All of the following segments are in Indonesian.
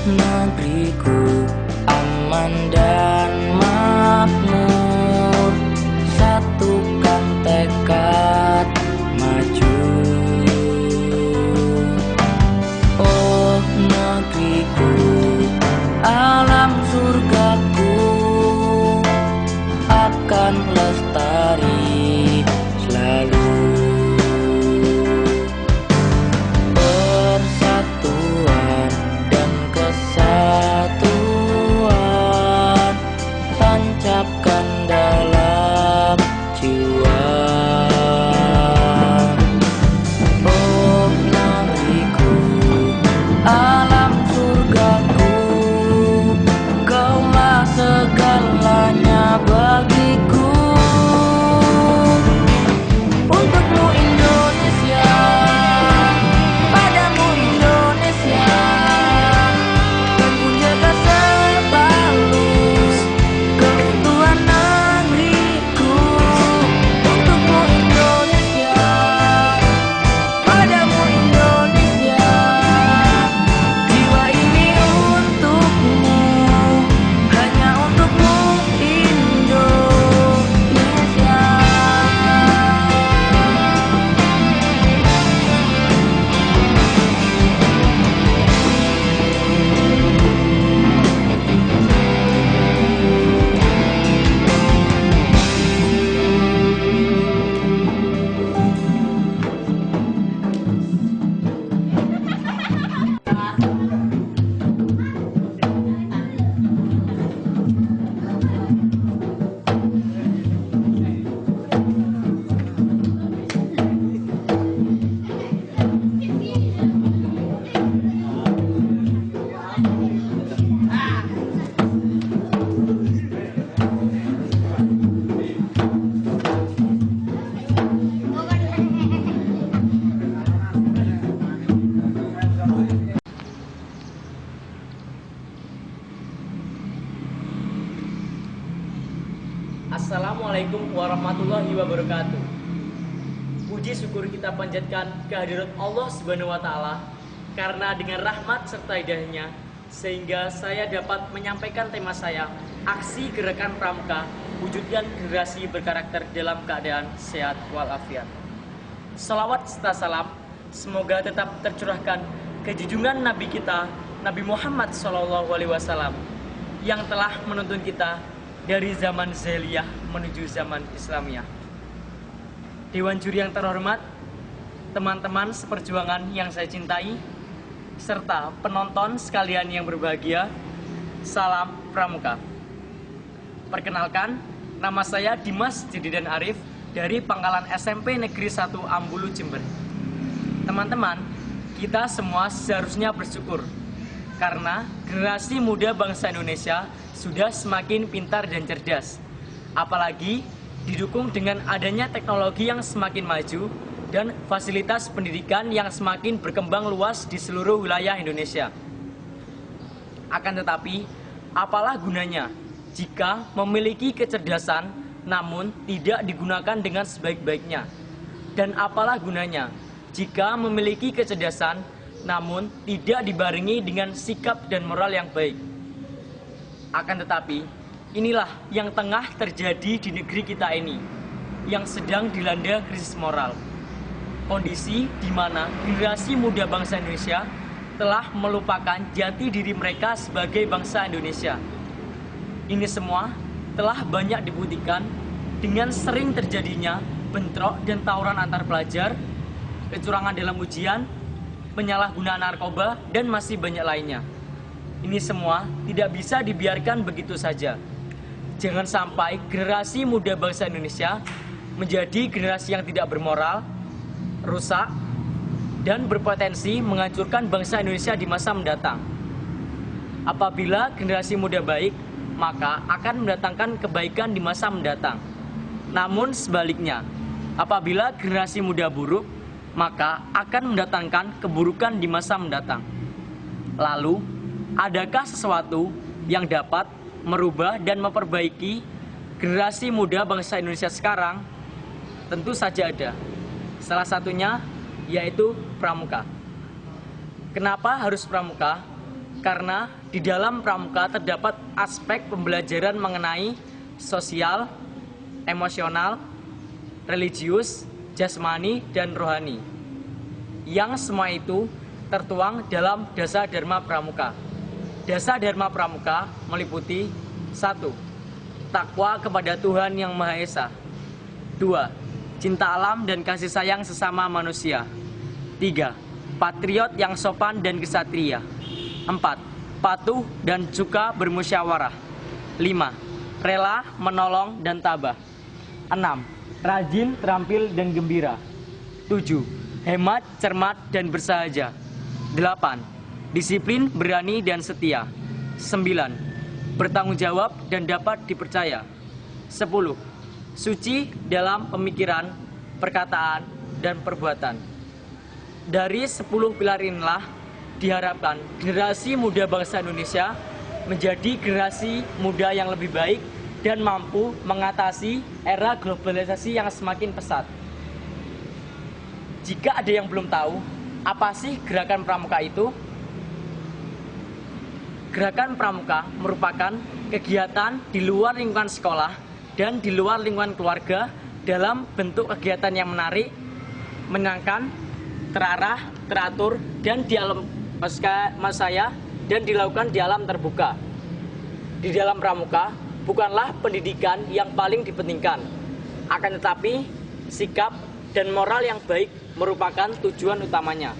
negeriku aman dan makmur, satukan tekad maju. Oh negeriku, alam surgaku akan lestari selalu. Persatuan dan kesatuan tancapkan dalam jiwa. Oh negeriku, alam surgaku, kaulah segalanya bagiku. Untukmu Indonesia, padamu Indonesia, kan ku jaga selalu keutuhan negeriku. Untukmu Indonesia, padamu Indonesia, jiwa ini untukmu, hanya untukmu Indonesia. Assalamualaikum warahmatullahi wabarakatuh. Puji syukur kita panjatkan kehadirat Allah Subhanahu wa taala, karena dengan rahmat serta hidayahnya sehingga saya dapat menyampaikan tema saya, aksi gerakan pramuka wujudkan generasi berkarakter dalam keadaan sehat walafiat. Salawat serta salam semoga tetap tercurahkan ke junjungan Nabi kita, Nabi Muhammad SAW, yang telah menuntun kita dari zaman Jahiliyah menuju zaman Islamiyah. Dewan juri yang terhormat, teman-teman seperjuangan yang saya cintai, serta penonton sekalian yang berbahagia, salam pramuka. Perkenalkan, nama saya Dimas Jadidan Arif dari Pangkalan SMP Negeri 1 Ambulu, Jember. Teman-teman, kita semua seharusnya bersyukur karena generasi muda bangsa Indonesia sudah semakin pintar dan cerdas, apalagi didukung dengan adanya teknologi yang semakin maju dan fasilitas pendidikan yang semakin berkembang luas di seluruh wilayah Indonesia. Akan tetapi, apalah gunanya jika memiliki kecerdasan namun tidak digunakan dengan sebaik-baiknya? Dan apalah gunanya jika memiliki kecerdasan namun tidak dibarengi dengan sikap dan moral yang baik? Akan tetapi, inilah yang tengah terjadi di negeri kita ini, yang sedang dilanda krisis moral. Kondisi di mana generasi muda bangsa Indonesia telah melupakan jati diri mereka sebagai bangsa Indonesia. Ini semua telah banyak dibuktikan dengan sering terjadinya bentrok dan tawuran antar pelajar, kecurangan dalam ujian, penyalahgunaan narkoba, dan masih banyak lainnya. Ini semua tidak bisa dibiarkan begitu saja. Jangan sampai generasi muda bangsa Indonesia menjadi generasi yang tidak bermoral, rusak, dan berpotensi menghancurkan bangsa Indonesia di masa mendatang. Apabila generasi muda baik, maka akan mendatangkan kebaikan di masa mendatang. Namun sebaliknya, apabila generasi muda buruk, maka akan mendatangkan keburukan di masa mendatang. Lalu, adakah sesuatu yang dapat merubah dan memperbaiki generasi muda bangsa Indonesia sekarang? Tentu saja ada. Salah satunya yaitu pramuka. Kenapa harus pramuka? karena di dalam pramuka terdapat aspek pembelajaran mengenai sosial, emosional, religius, jasmani, dan rohani. Yang semua itu tertuang dalam Dasa Dharma Pramuka. Dasa Dharma Pramuka meliputi 1. Takwa kepada Tuhan Yang Maha Esa. 2. Cinta alam dan kasih sayang sesama manusia. 3. Patriot yang sopan dan kesatria. 4. Patuh dan suka bermusyawarah. 5. Rela, menolong, dan tabah. 6. Rajin, terampil, dan gembira. 7. Hemat, cermat, dan bersahaja. 8. Disiplin, berani, dan setia. 9. Bertanggung jawab dan dapat dipercaya. 10. Suci dalam pemikiran, perkataan, dan perbuatan. Dari 10 pilar inilah diharapkan generasi muda bangsa Indonesia menjadi generasi muda yang lebih baik dan mampu mengatasi era globalisasi yang semakin pesat. Jika ada yang belum tahu, apa sih gerakan pramuka itu? Gerakan pramuka merupakan kegiatan di luar lingkungan sekolah dan di luar lingkungan keluarga dalam bentuk kegiatan yang menarik, menyenangkan, terarah, teratur, dan di alam saya dan dilakukan di alam terbuka. Di dalam pramuka bukanlah pendidikan yang paling dipentingkan, akan tetapi sikap dan moral yang baik merupakan tujuan utamanya.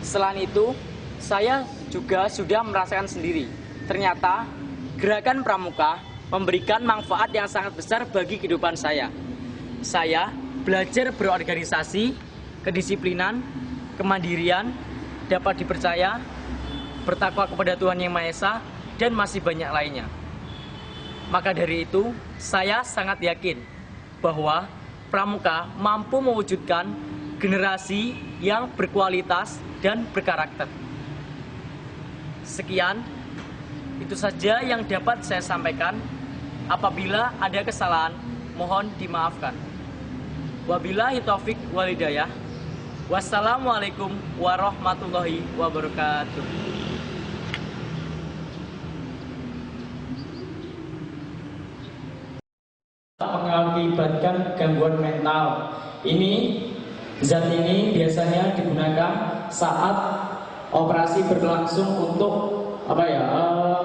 Selain itu, saya juga sudah merasakan sendiri, ternyata gerakan pramuka memberikan manfaat yang sangat besar bagi kehidupan saya. Saya belajar berorganisasi, kedisiplinan, kemandirian, dapat dipercaya, bertakwa kepada Tuhan Yang Maha Esa, dan masih banyak lainnya. Maka dari itu, saya sangat yakin bahwa pramuka mampu mewujudkan generasi yang berkualitas dan berkarakter. Sekian, itu saja yang dapat saya sampaikan. Apabila ada kesalahan, mohon dimaafkan. Wabillahi taufik wal hidayah. Wassalamualaikum warahmatullahi wabarakatuh. Mengakibatkan gangguan mental. Zat ini biasanya digunakan saat operasi berlangsung untuk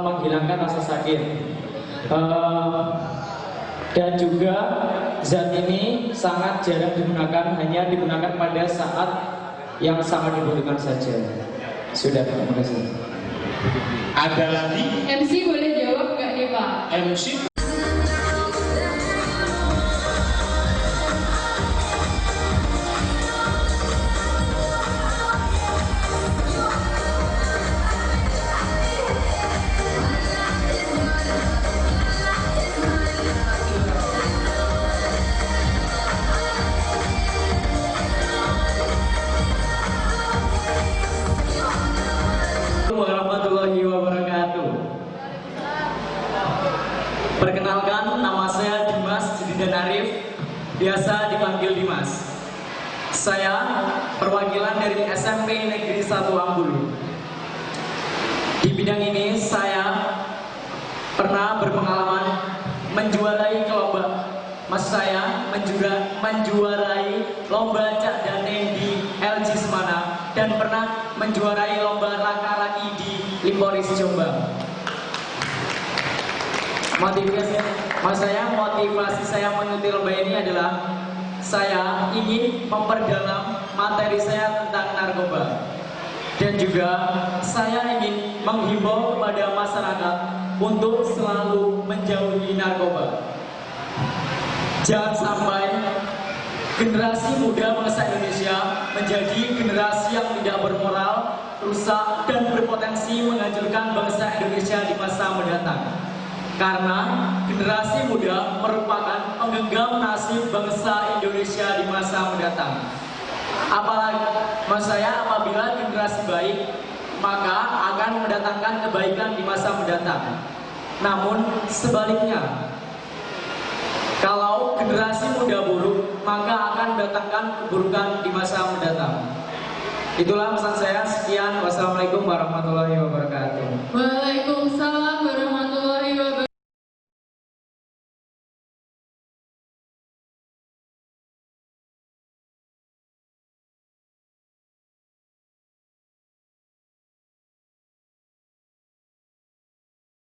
menghilangkan rasa sakit. Dan juga zat ini sangat jarang digunakan, hanya digunakan pada saat yang sangat dibutuhkan saja. Sudah, terima kasih. Ada lagi? MC boleh jawab nggak nih Pak? MC Warahmatullahi wabarakatuh. Perkenalkan, nama saya Dimas Jedidan Arif, biasa dipanggil Dimas. Saya perwakilan dari SMP Negeri 1 Ambulu. Di bidang ini saya pernah berpengalaman menjuarai menjuarai lomba Cak Dane di LG Semana dan pernah menjuarai lomba laki-laki di Liporis Jombang. Motivasi saya mengikuti lomba ini adalah saya ingin memperdalam materi saya tentang narkoba, dan juga saya ingin menghimbau kepada masyarakat untuk selalu menjauhi narkoba. Jangan sampai generasi muda bangsa Indonesia menjadi generasi yang tidak bermoral, rusak, dan berpotensi menghancurkan bangsa Indonesia di masa mendatang. Karena generasi muda merupakan penggenggam nasib bangsa Indonesia di masa mendatang. Apabila generasi baik, maka akan mendatangkan kebaikan di masa mendatang. Namun sebaliknya, kalau generasi muda buruk, maka akan mendatangkan keburukan di masa mendatang. Itulah pesan saya. Sekian. Wassalamualaikum warahmatullahi wabarakatuh.